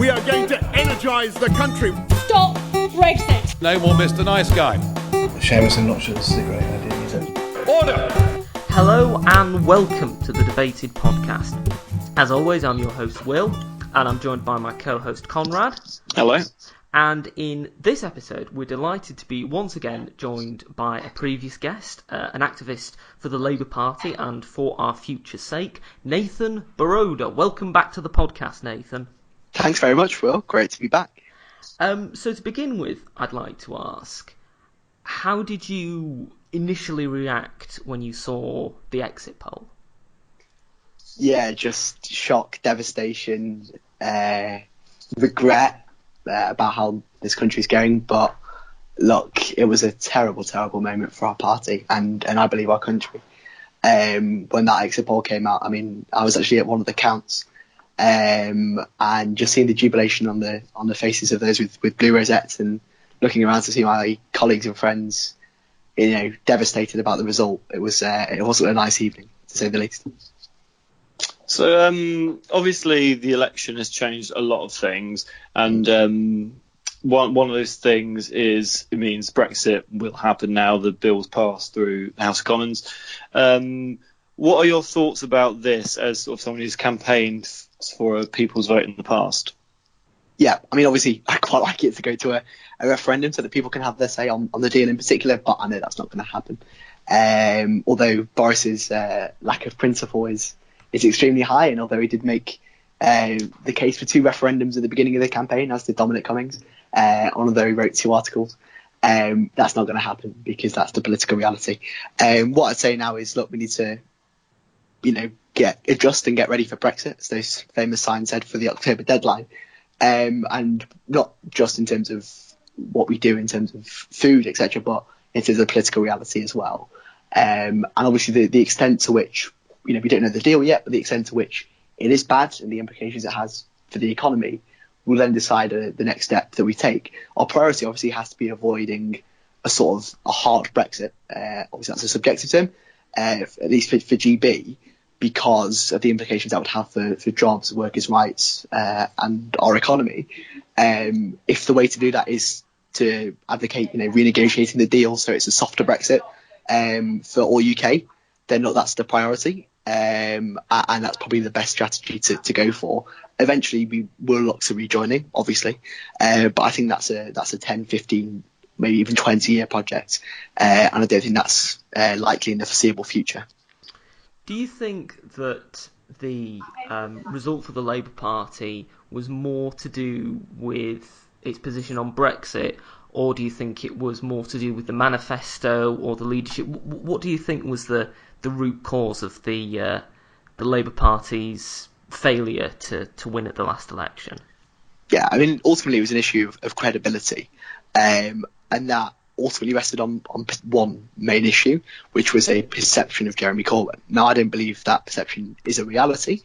We are going to energise the country. Stop Brexit. No more Mr. Nice Guy. Seamus, I'm not sure this is a great idea, is it? Order! Hello and welcome to the Debated Podcast. As always, I'm your host Will, and I'm joined by my co-host Conrad. Hello. And in this episode, we're delighted to be once again joined by a previous guest, an activist for the Labour Party and for our future's sake, Nathan Boroda. Welcome back to the podcast, Nathan. Thanks very much, Will. Great to be back. So to begin with, I'd like to ask, how did you initially react when you saw the exit poll? Yeah, just shock, devastation, regret about how this country's going. But look, it was a terrible, terrible moment for our party and I believe our country. When that exit poll came out, I mean, I was actually at one of the counts, and just seeing the jubilation on the faces of those with blue rosettes and looking around to see my colleagues and friends, you know, devastated about the result. It wasn't a nice evening, to say the least. So obviously the election has changed a lot of things, and one of those things is it means Brexit will happen now. The bill's passed through the House of Commons. What are your thoughts about this as sort of someone who's campaigned for a people's vote in the past? Yeah, I mean, obviously, I quite like it to go to a referendum so that people can have their say on the deal in particular, but I know that's not going to happen. Although Boris's lack of principle is extremely high, and although he did make the case for 2 referendums at the beginning of the campaign, as did Dominic Cummings, although he wrote 2 articles, that's not going to happen because that's the political reality. What I'd say now is, look, we need to, you know, adjust and get ready for Brexit, as those famous signs said, for the October deadline. And not just in terms of what we do in terms of food, etc., but in terms of political reality as well. And obviously the extent to which, you know, we don't know the deal yet, but the extent to which it is bad and the implications it has for the economy will then decide the next step that we take. Our priority obviously has to be avoiding a sort of a hard Brexit. Obviously that's a subjective term, at least for GB, because of the implications that would have for jobs, workers' rights, and our economy. If the way to do that is to advocate, you know, renegotiating the deal so it's a softer Brexit for all UK, then look, that's the priority. And that's probably the best strategy to go for. Eventually, we will look to rejoining, obviously, but I think that's a 10, 15, maybe even 20-year project, and I don't think that's likely in the foreseeable future. Do you think that the result for the Labour Party was more to do with its position on Brexit, or do you think it was more to do with the manifesto or the leadership? What do you think was the root cause of the Labour Party's failure to win at the last election? Yeah, I mean, ultimately it was an issue of credibility, and that ultimately rested on one main issue, which was a perception of Jeremy Corbyn. Now, I don't believe that perception is a reality.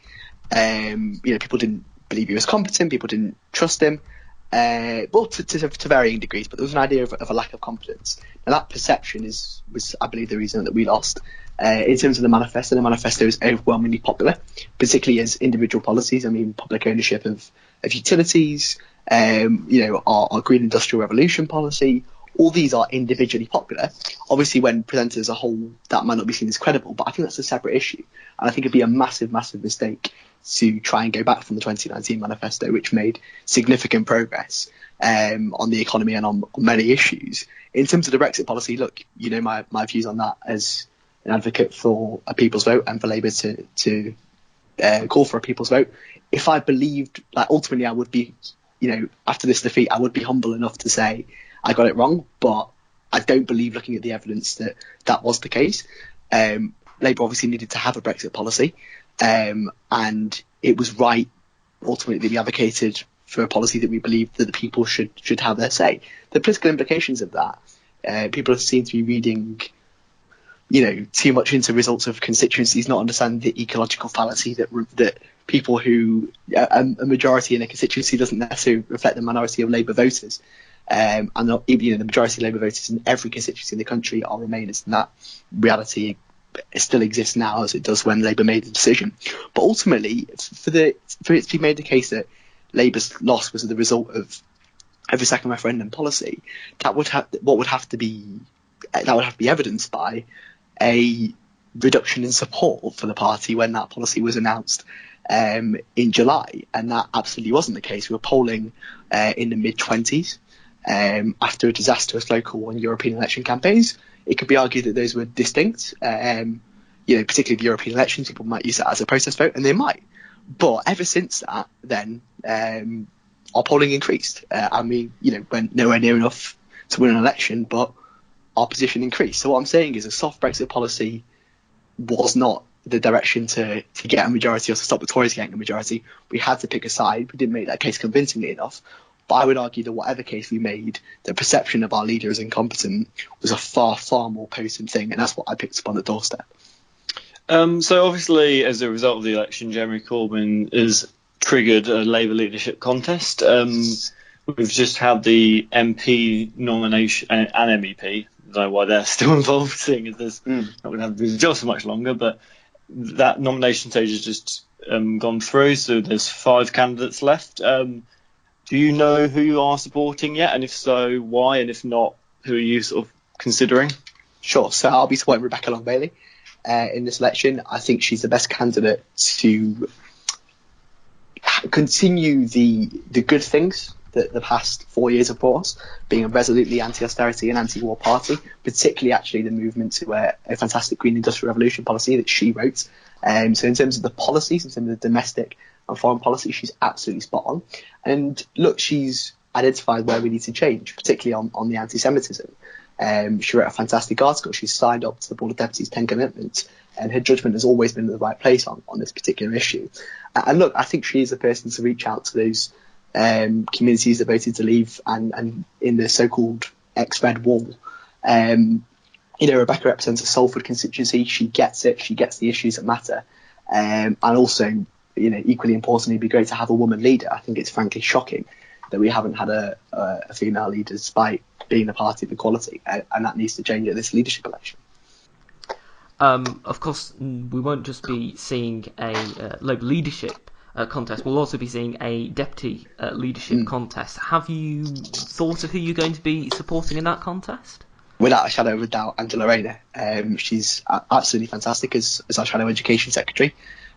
You know, people didn't believe he was competent, people didn't trust him, well, to varying degrees, but there was an idea of a lack of confidence. Now, that perception was, I believe, the reason that we lost. In terms of the manifesto is overwhelmingly popular, particularly as individual policies. I mean, public ownership of utilities, you know, our green industrial revolution policy. All these are individually popular. Obviously, when presented as a whole, that might not be seen as credible, but I think that's a separate issue. And I think it'd be a massive, massive mistake to try and go back from the 2019 manifesto, which made significant progress on the economy and on many issues. In terms of the Brexit policy, look, you know my views on that as an advocate for a people's vote and for Labour to call for a people's vote. If I believed, like, ultimately I would be, you know, after this defeat, I would be humble enough to say I got it wrong, but I don't believe, looking at the evidence, that was the case. Labour obviously needed to have a Brexit policy, and it was right, ultimately, that we advocated for a policy that we believed that the people should have their say. The political implications of that, people seem to be reading, you know, too much into results of constituencies, not understanding the ecological fallacy that people who a majority in a constituency doesn't necessarily reflect the minority of Labour voters. And not, you know, the majority of Labour voters in every constituency in the country are Remainers, and that reality still exists now as it does when Labour made the decision. But ultimately, for it to be made the case that Labour's loss was the result of a second referendum policy, that would have to be evidenced by a reduction in support for the party when that policy was announced in July, and that absolutely wasn't the case. We were polling in the mid-20s after a disastrous local and European election campaigns. It could be argued that those were distinct. Particularly the European elections, people might use that as a protest vote, and they might. But ever since that, then our polling increased. Went nowhere near enough to win an election, but our position increased. So what I'm saying is a soft Brexit policy was not the direction to get a majority or to stop the Tories getting a majority. We had to pick a side. We didn't make that case convincingly enough. But I would argue that whatever case we made, the perception of our leader as incompetent was a far, far more potent thing, and that's what I picked up on the doorstep. So obviously, as a result of the election, Jeremy Corbyn has triggered a Labour leadership contest. We've just had the MP nomination and MEP. I don't know why they're still involved, seeing as there's not going to have to do the job so much longer. But that nomination stage has just gone through, so there's 5 candidates left. Do you know who you are supporting yet? And if so, why? And if not, who are you sort of considering? Sure. So I'll be supporting Rebecca Long-Bailey in this election. I think she's the best candidate to continue the good things that the past 4 years have brought us, being a resolutely anti-austerity and anti-war party, particularly actually the movement to a fantastic green industrial revolution policy that she wrote. So in terms of the policies, in terms of the domestic and foreign policy, she's absolutely spot on. And look, she's identified where we need to change, particularly on the anti-Semitism. She wrote a fantastic article. She's signed up to the Board of Deputies 10 commitments, and her judgment has always been in the right place on this particular issue. And look, I think she is the person to reach out to those communities that voted to leave and in the so-called ex-Red Wall. Rebecca represents a Salford constituency. She gets it. She gets the issues that matter. And also, equally importantly, it'd be great to have a woman leader. I think it's frankly shocking that we haven't had a female leader despite being a party of equality, and that needs to change at this leadership election. Of course, we won't just be seeing a Labour leadership contest. We'll also be seeing a deputy leadership contest. Have you thought of who you're going to be supporting in that contest? Without a shadow of a doubt, Angela Rayner. She's absolutely fantastic as our Shadow Education Secretary.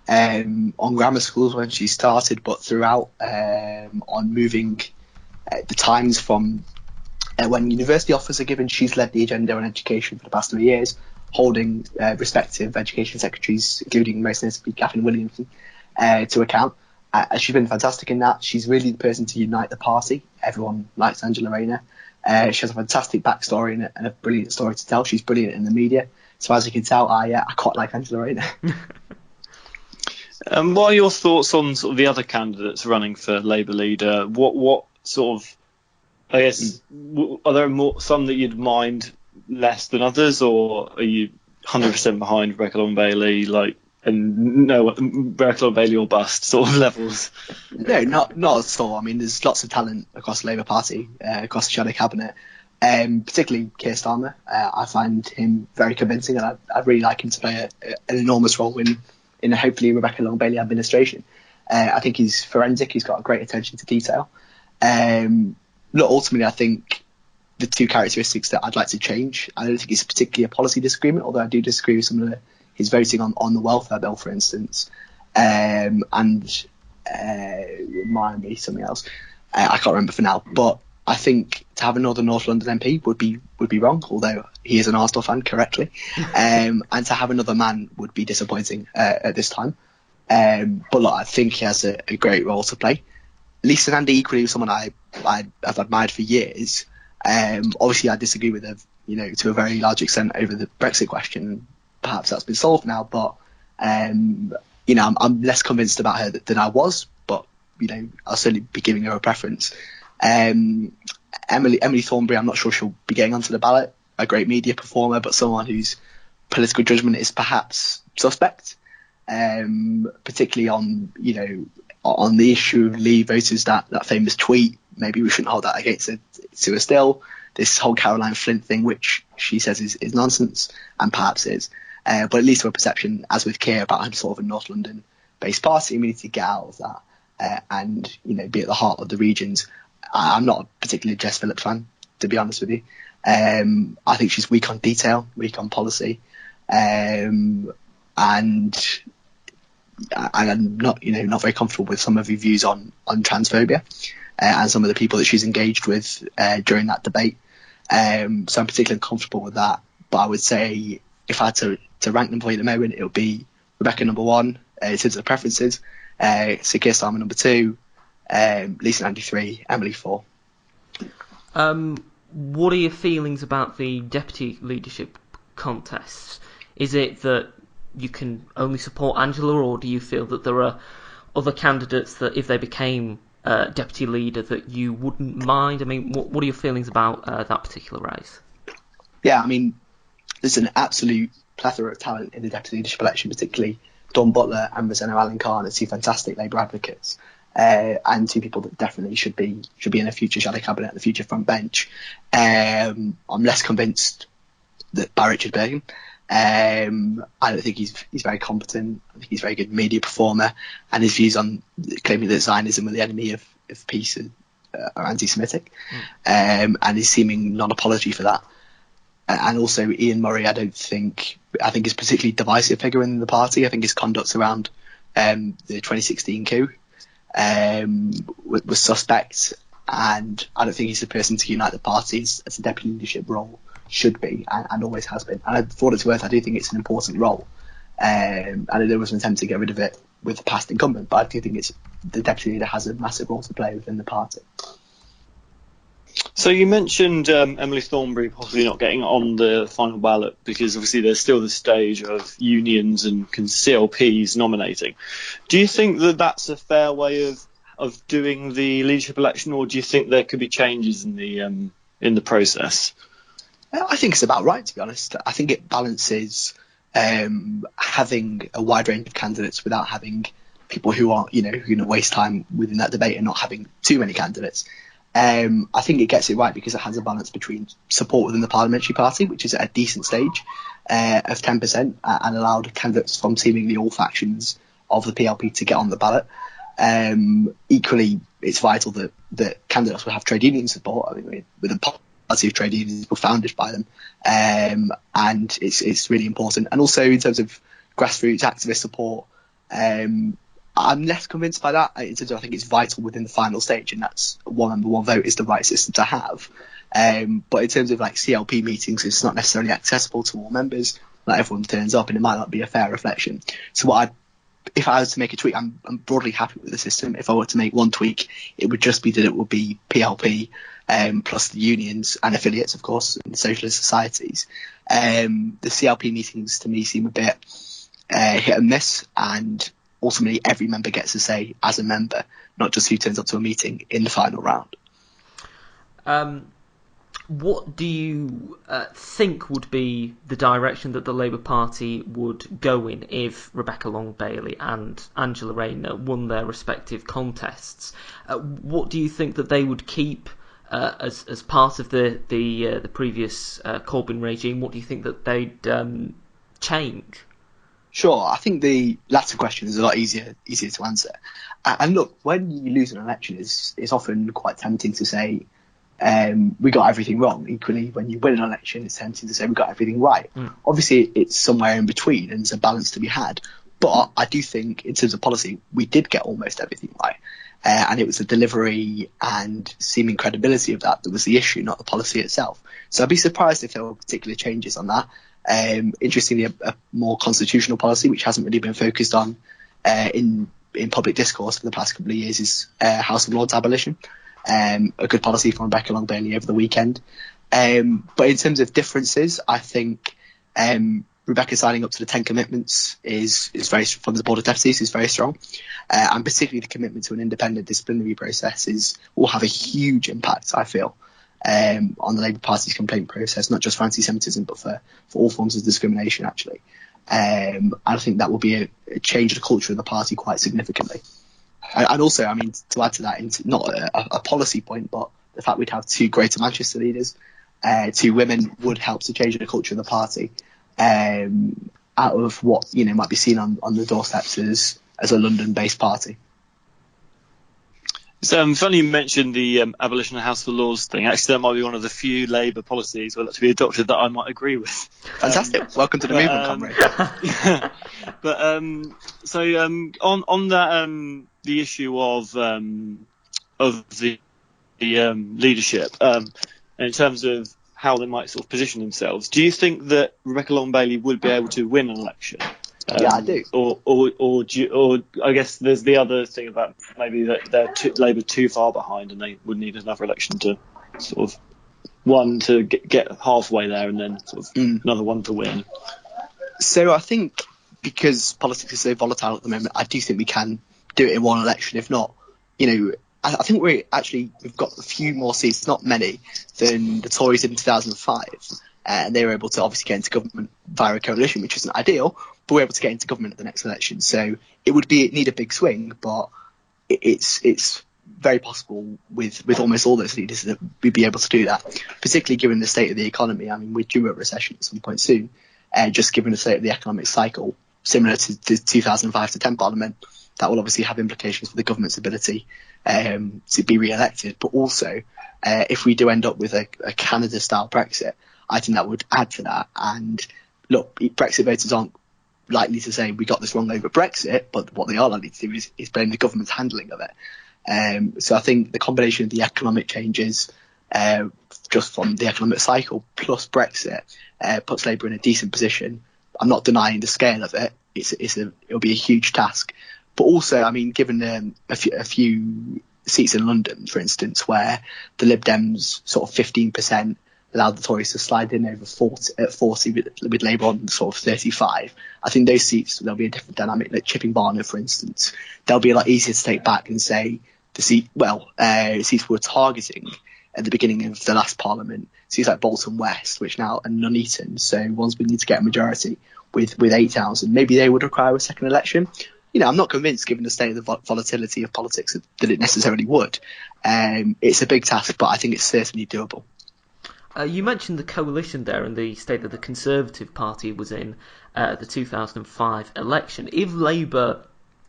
On grammar schools when she started, but throughout, on moving the times from when university offers are given, she's led the agenda on education for the past 3 years, holding respective education secretaries, including most notably Gavin Williamson, to account. She's been fantastic in that. She's really the person to unite the party. Everyone likes Angela Rayner. She has a fantastic backstory and a brilliant story to tell. She's brilliant in the media. So as you can tell, I quite like Angela Rayner. What are your thoughts on sort of the other candidates running for Labour leader? What sort of, I guess, are there some that you'd mind less than others, or are you 100% behind Rebecca Long-Bailey, Rebecca Long-Bailey or bust sort of levels? No, not at all. I mean, there's lots of talent across the Labour Party, across the shadow cabinet, particularly Keir Starmer. I find him very convincing, and I'd really like him to play an enormous role in a hopefully Rebecca Long-Bailey administration. I think he's forensic. He's got a great attention to detail. Look, ultimately, I think the 2 characteristics that I'd like to change, I don't think it's particularly a policy disagreement, although I do disagree with some of his voting on the welfare bill, for instance, and remind me something else. I can't remember for now, but I think to have another North London MP would be wrong, although he is an Arsenal fan, correctly, and to have another man would be disappointing at this time. But look, I think he has a great role to play. Lisa Nandy equally was someone I've admired for years. Obviously, I disagree with her, to a very large extent over the Brexit question. Perhaps that's been solved now, but I'm less convinced about her than I was. But I'll certainly be giving her a preference. Emily Thornberry, I'm not sure she'll be getting onto the ballot. A great media performer, but someone whose political judgment is perhaps suspect, particularly on the issue of Leave voters. That famous tweet, maybe we shouldn't hold that against her to her still. This whole Caroline Flint thing, which she says is nonsense, and perhaps is. But at least to a perception, as with Keir, about sort of a North London-based party, we need to get out of that. and be at the heart of the regions. I'm not a particularly Jess Phillips fan, to be honest with you. I think she's weak on detail, weak on policy, and I'm not very comfortable with some of her views on transphobia and some of the people that she's engaged with during that debate. So I'm particularly uncomfortable with that. But I would say if I had to rank them for you at the moment, it would be Rebecca number 1 in terms of the preferences, Sir Keir Starmer number 2, Lisa 93, Emily 4. What are your feelings about the deputy leadership contests? Is it that you can only support Angela, or do you feel that there are other candidates that if they became deputy leader that you wouldn't mind? I mean, what are your feelings about that particular race? Yeah, I mean, there's an absolute plethora of talent in the deputy leadership election, particularly Dawn Butler and Rosanna Allen-Khan are 2 fantastic Labour advocates, and 2 people that definitely should be in a future shadow cabinet and the future front bench. I'm less convinced that by Richard Bergen. I don't think he's very competent. I think he's a very good media performer, and his views on claiming that Zionism were the enemy of peace are anti-Semitic, and his seeming non-apology for that. And also Ian Murray, I think is a particularly divisive figure in the party. I think his conduct around the 2016 coup was suspect, and I don't think he's the person to unite the party as a deputy leadership role should be, and always has been. And for what it's worth, I do think it's an important role. And there was an attempt to get rid of it with the past incumbent, but I do think the deputy leader has a massive role to play within the party. So you mentioned Emily Thornberry possibly not getting on the final ballot because obviously there's still the stage of unions and CLPs nominating. Do you think that that's a fair way of doing the leadership election, or do you think there could be changes in the process? I think it's about right, to be honest. I think it balances having a wide range of candidates without having people who are, who are going to waste time within that debate and not having too many candidates. I think it gets it right because it has a balance between support within the parliamentary party, which is at a decent stage of 10%, and allowed candidates from seemingly all factions of the PLP to get on the ballot. Equally, it's vital that candidates will have trade union support. I mean, with a party of trade unions were founded by them, and it's really important. And also in terms of grassroots activist support, I'm less convinced by that. In terms of, I think it's vital within the final stage, and that's one member, one vote is the right system to have. But in terms of like CLP meetings, it's not necessarily accessible to all members. Not everyone turns up, and it might not be a fair reflection. So if I was to make a tweak, I'm broadly happy with the system. If I were to make one tweak, it would just be that it would be PLP plus the unions and affiliates, of course, and socialist societies. The CLP meetings to me seem a bit hit and miss, and ultimately every member gets a say as a member, not just who turns up to a meeting in the final round. What do you think would be the direction that the Labour Party would go in if Rebecca Long-Bailey and Angela Rayner won their respective contests? What do you think that they would keep as part of the previous Corbyn regime? What do you think that they'd change? Sure, I think the latter question is a lot easier to answer. And look, when you lose an election, it's often quite tempting to say we got everything wrong. Equally, when you win an election, it's tempting to say we got everything right. Obviously, it's somewhere in between, and there's a balance to be had. But I do think, in terms of policy, we did get almost everything right. And it was the delivery and seeming credibility of that was the issue, not the policy itself. So I'd be surprised if there were particular changes on that. Interestingly, a more constitutional policy, which hasn't really been focused on in public discourse for the past couple of years, is House of Lords abolition. A good policy from Rebecca Long-Bailey over the weekend. But in terms of differences, I think Rebecca signing up to the 10 commitments is very, from the Board of Deputies, is very strong. And particularly the commitment to an independent disciplinary process will have a huge impact, I feel, on the Labour Party's complaint process, not just for anti-Semitism, but for all forms of discrimination, actually. And I think that will be a change of the culture of the party quite significantly. And also, I mean, to add to that, not a policy point, but the fact we'd have 2 Greater Manchester leaders, 2 women, would help to change the culture of the party out of what might be seen on the doorsteps as a London-based party. So funny you mentioned the abolition of House of Lords thing. Actually, that might be one of the few Labour policies were to be adopted that I might agree with. Fantastic. Welcome to the movement, comrade. But on that the issue of the leadership in terms of how they might sort of position themselves, do you think that Rebecca Long-Bailey would be able to win an election? Yeah, I do. Or I guess there's the other thing about maybe that Labour too far behind and they would need another election to sort of one to get halfway there and then sort of another one to win. So I think because politics is so volatile at the moment, I do think we can do it in one election. If not, I think we've got a few more seats, not many, than the Tories did in 2005. And they were able to obviously get into government via a coalition, which isn't ideal, but we're able to get into government at the next election. So it would need a big swing, but it's very possible with almost all those leaders that we'd be able to do that, particularly given the state of the economy. I mean, we're due a recession at some point soon, just given the state of the economic cycle, similar to the 2005 to 10 Parliament. That will obviously have implications for the government's ability to be re-elected. But also, if we do end up with a Canada-style Brexit, I think that would add to that. And look, Brexit voters aren't likely to say we got this wrong over Brexit, but what they are likely to do is blame the government's handling of it. So I think the combination of the economic changes, just from the economic cycle, plus Brexit, puts Labour in a decent position. I'm not denying the scale of it. It'll be a huge task. But also, I mean, given a few seats in London, for instance, where the Lib Dems sort of 15% allowed the Tories to slide in over 40 with Labour on sort of 35. I think those seats, there'll be a different dynamic. Like Chipping Barnet, for instance, they'll be a lot easier to take back and say seats we're targeting at the beginning of the last Parliament, seats like Bolton West, which now are Nuneaton, so ones we need to get a majority with 8,000. Maybe they would require a second election. I'm not convinced, given the state of the volatility of politics, that it necessarily would. It's a big task, but I think it's certainly doable. You mentioned the coalition there and the state that the Conservative Party was in at the 2005 election. If Labour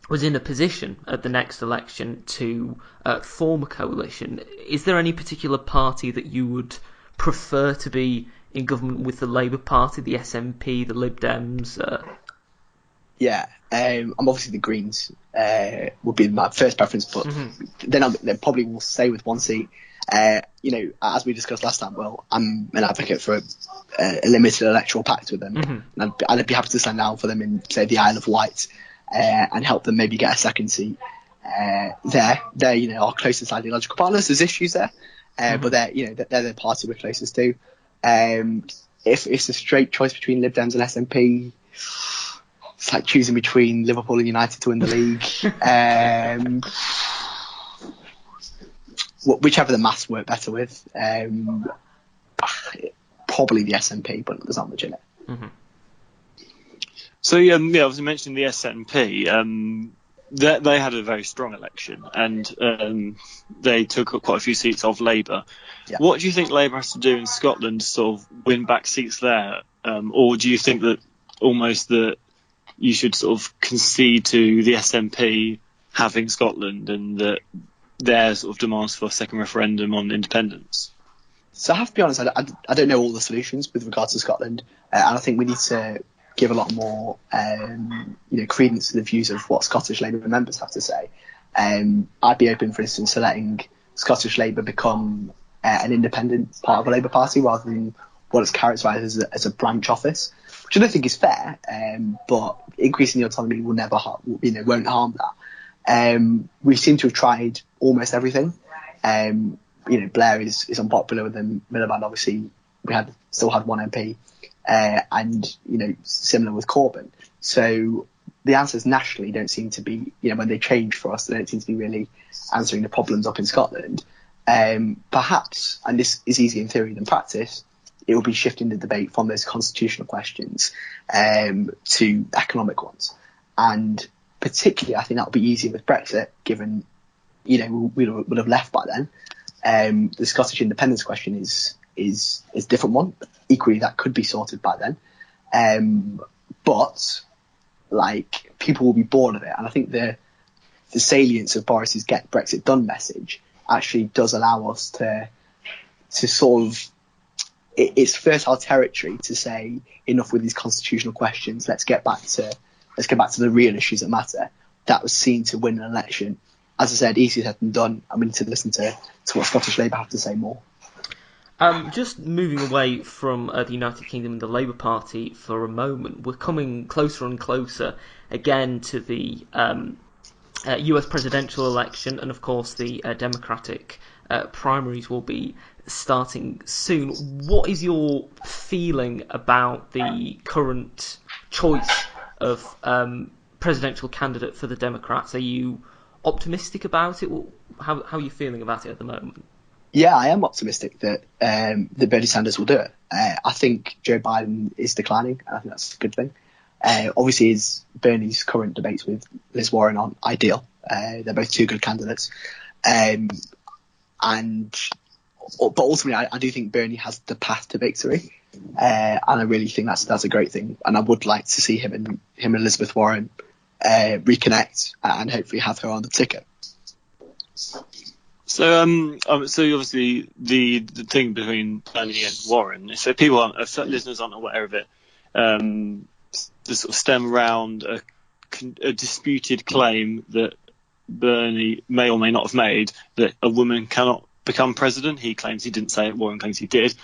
was in a position at the next election to form a coalition, is there any particular party that you would prefer to be in government with? The Labour Party, the SNP, the Lib Dems? Yeah, I'm obviously the Greens would be my first preference, but then they probably will stay with one seat. As we discussed last time, I'm an advocate for a limited electoral pact with them, and I'd be happy to stand down for them in, say, the Isle of Wight, and help them maybe get a second seat there. They're our closest ideological partners. There's issues there, but they're the party we're closest to. If it's a straight choice between Lib Dems and SNP, it's like choosing between Liverpool and United to win the league. Whichever the maths work better with, probably the SNP, but there's not much in it. So obviously mentioning the SNP, they had a very strong election and they took up quite a few seats off Labour. Yeah. What do you think Labour has to do in Scotland to sort of win back seats there, or do you think that almost that you should sort of concede to the SNP having Scotland and that their sort of demands for a second referendum on independence? So I have to be honest, I don't know all the solutions with regards to Scotland, and I think we need to give a lot more credence to the views of what Scottish Labour members have to say. I'd be open, for instance, to letting Scottish Labour become an independent part of a Labour Party rather than what is characterised as a branch office, which I don't think is fair, but increasing the autonomy will never won't harm that. We seem to have tried almost everything. Blair is unpopular with them. Miliband, obviously, still had one MP, and similar with Corbyn. So the answers nationally don't seem to be, when they change for us, they don't seem to be really answering the problems up in Scotland. Perhaps, and this is easier in theory than practice, it will be shifting the debate from those constitutional questions to economic ones. And particularly, I think that will be easier with Brexit, given, we would have left by then. The Scottish independence question is a different one. Equally, that could be sorted by then. But people will be bored of it. And I think the the salience of Boris's "Get Brexit Done" message actually does allow us to sort of, it's fertile territory to say enough with these constitutional questions. Let's get back to the real issues that matter. That was seen to win an election. As I said, easier said than done, and we need to listen to what Scottish Labour have to say more. Just moving away from the United Kingdom and the Labour Party for a moment, we're coming closer and closer again to the US presidential election, and of course the Democratic primaries will be starting soon. What is your feeling about the current choice of presidential candidate for the Democrats? Are you optimistic about it? How are you feeling about it at the moment? Yeah, I am optimistic that Bernie Sanders will do it. I think Joe Biden is declining, and I think that's a good thing. Obviously, Bernie's current debates with Liz Warren aren't ideal. They're both two good candidates. But ultimately, I do think Bernie has the path to victory. And I really think that's a great thing. And I would like to see him and Elizabeth Warren reconnect and hopefully have her on the ticket. So obviously the thing between Bernie and Warren, if listeners aren't aware of it, the sort of stem around a disputed claim that Bernie may or may not have made, that a woman cannot become president. He claims he didn't say it. Warren claims he did.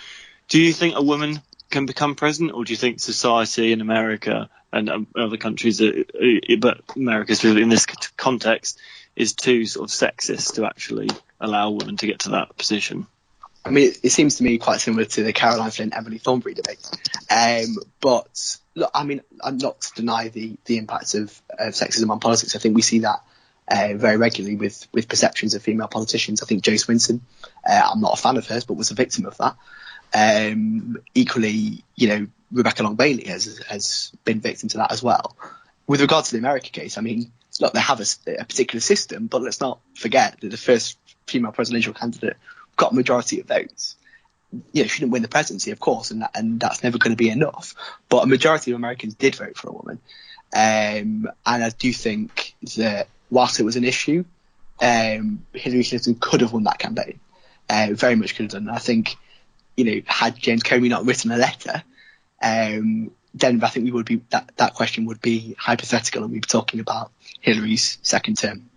Do you think a woman can become president, or do you think society in America and other countries, but America in this context, is too sort of sexist to actually allow women to get to that position? I mean, it seems to me quite similar to the Caroline Flynn, Emily Thornberry debate. But look, I mean, I'm not to deny the impacts of sexism on politics. I think we see that very regularly with perceptions of female politicians. I think Jo Swinson, I'm not a fan of hers, but was a victim of that. Equally, Rebecca Long Bailey has been victim to that as well. With regard to the America case, I mean, look, they have a particular system, but let's not forget that the first female presidential candidate got a majority of votes. She didn't win the presidency, of course, and that's never going to be enough. But a majority of Americans did vote for a woman. And I do think that whilst it was an issue, Hillary Clinton could have won that campaign. Very much could have done. And I think, had James Comey not written a letter, then I think we would be that question would be hypothetical, and we'd be talking about Hillary's second term.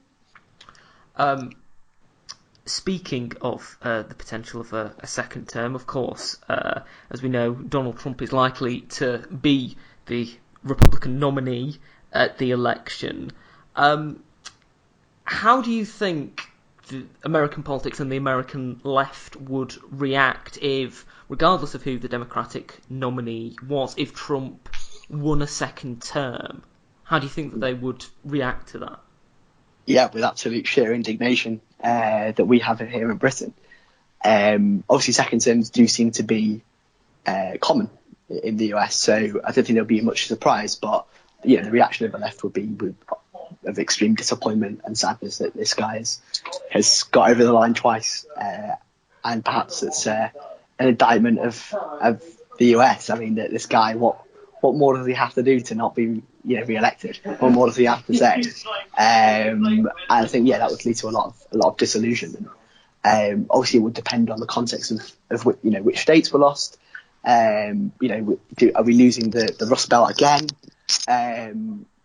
Speaking of the potential of a second term, of course, as we know, Donald Trump is likely to be the Republican nominee at the election. How do you think the American politics and the American left would react if, regardless of who the Democratic nominee was, if Trump won a second term? How do you think that they would react to that? Yeah, with absolute sheer indignation that we have here in Britain. Obviously, second terms do seem to be common in the US, so I don't think there'll be much surprise. But the reaction of the left would be of extreme disappointment and sadness that this guy has got over the line twice, and perhaps it's an indictment of the US. I mean, that this guy, what more does he have to do to not be re-elected? What more does he have to say? And I think that would lead to a lot of disillusionment. Obviously, it would depend on the context of which states were lost. Are we losing the Rust Belt again?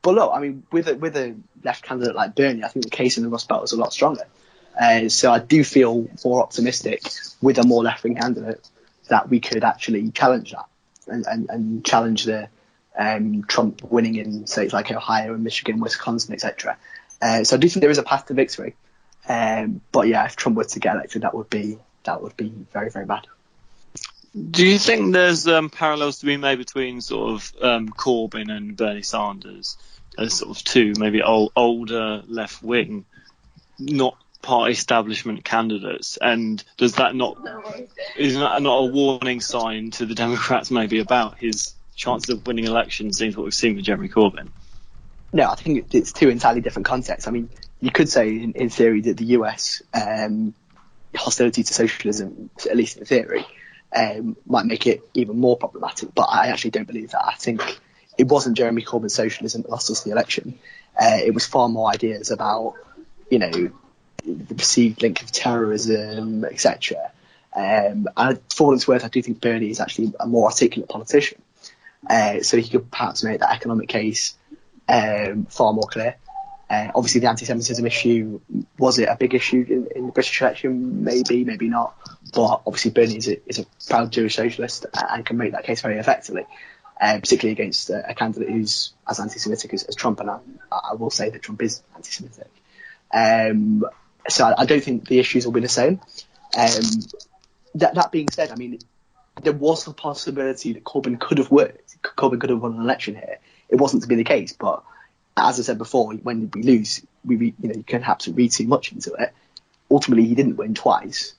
But look, I mean, with a left candidate like Bernie, I think the case in the Rust Belt is a lot stronger. So I do feel more optimistic with a more left-wing candidate that we could actually challenge that and challenge the Trump winning in states like Ohio and Michigan, Wisconsin, etc. So I do think there is a path to victory. But if Trump were to get elected, that would be very, very bad. Do you think there's parallels to be made between sort of Corbyn and Bernie Sanders as sort of two maybe older left wing, not party establishment candidates? And is that not a warning sign to the Democrats maybe about his chances of winning elections, seeing what we've seen with Jeremy Corbyn? No, I think it's two entirely different contexts. I mean, you could say in theory that the US hostility to socialism, at least in theory, might make it even more problematic, but I actually don't believe that. I think it wasn't Jeremy Corbyn's socialism that lost us the election. It was far more ideas about the perceived link of terrorism, etc. And for what it's worth, I do think Bernie is actually a more articulate politician. So he could perhaps make that economic case far more clear. Obviously, the anti-Semitism issue, was it a big issue in the British election? Maybe, maybe not. But obviously, Bernie is a proud Jewish socialist and can make that case very effectively, particularly against a candidate who's as anti-Semitic as Trump. And I will say that Trump is anti-Semitic. So I don't think the issues will be the same. That being said, I mean, there was the possibility that Corbyn could have worked. Corbyn could have won an election here. It wasn't to be the case, but as I said before, when we lose, you can have to read too much into it. Ultimately, he didn't win twice,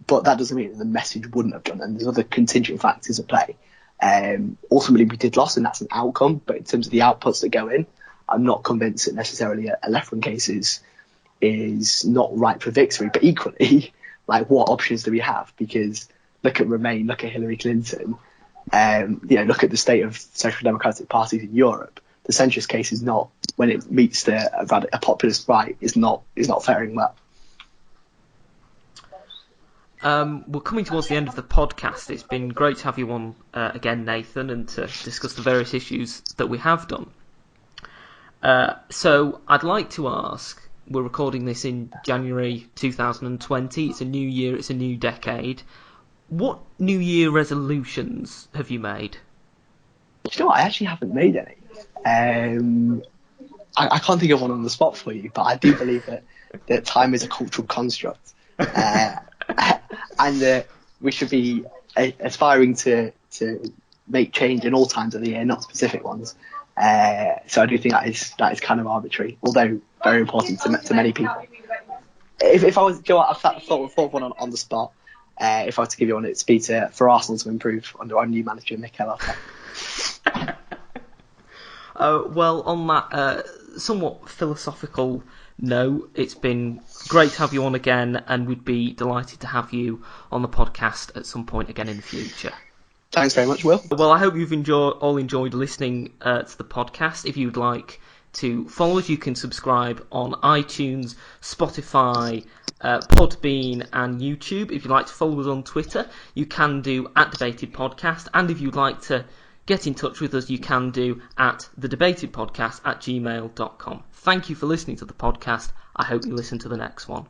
but that doesn't mean that the message wouldn't have done. And there's other contingent factors at play. Ultimately, we did lose, and that's an outcome. But in terms of the outputs that go in, I'm not convinced that necessarily a left-wing case is not right for victory. But equally, like, what options do we have? Because look at Remain, look at Hillary Clinton, look at the state of social democratic parties in Europe. The centrist case is not, when it meets a populist right, is not faring well. We're coming towards the end of the podcast. It's been great to have you on again, Nathan, and to discuss the various issues that we have done. So I'd like to ask, we're recording this in January 2020. It's a new year, it's a new decade. What New Year resolutions have you made? You know what? I actually haven't made any. I can't think of one on the spot for you, but I do believe that time is a cultural construct, and we should be aspiring to make change in all times of the year, not specific ones. So I do think that is kind of arbitrary, although very important to many people. If I was Joe, I thought one on the spot. If I were to give you one, it'd be for Arsenal to improve under our new manager, Mikel Arteta. Well, on that somewhat philosophical note, it's been great to have you on again, and we'd be delighted to have you on the podcast at some point again in the future. Thanks very much, Will. Well, I hope you've all enjoyed listening to the podcast. If you'd like to follow us, you can subscribe on iTunes, Spotify, Podbean and YouTube. If you'd like to follow us on Twitter, you can do @DebatedPodcast, and if you'd like to get in touch with us, you can do at thedebatedpodcast@gmail.com. Thank you for listening to the podcast. I hope you listen to the next one.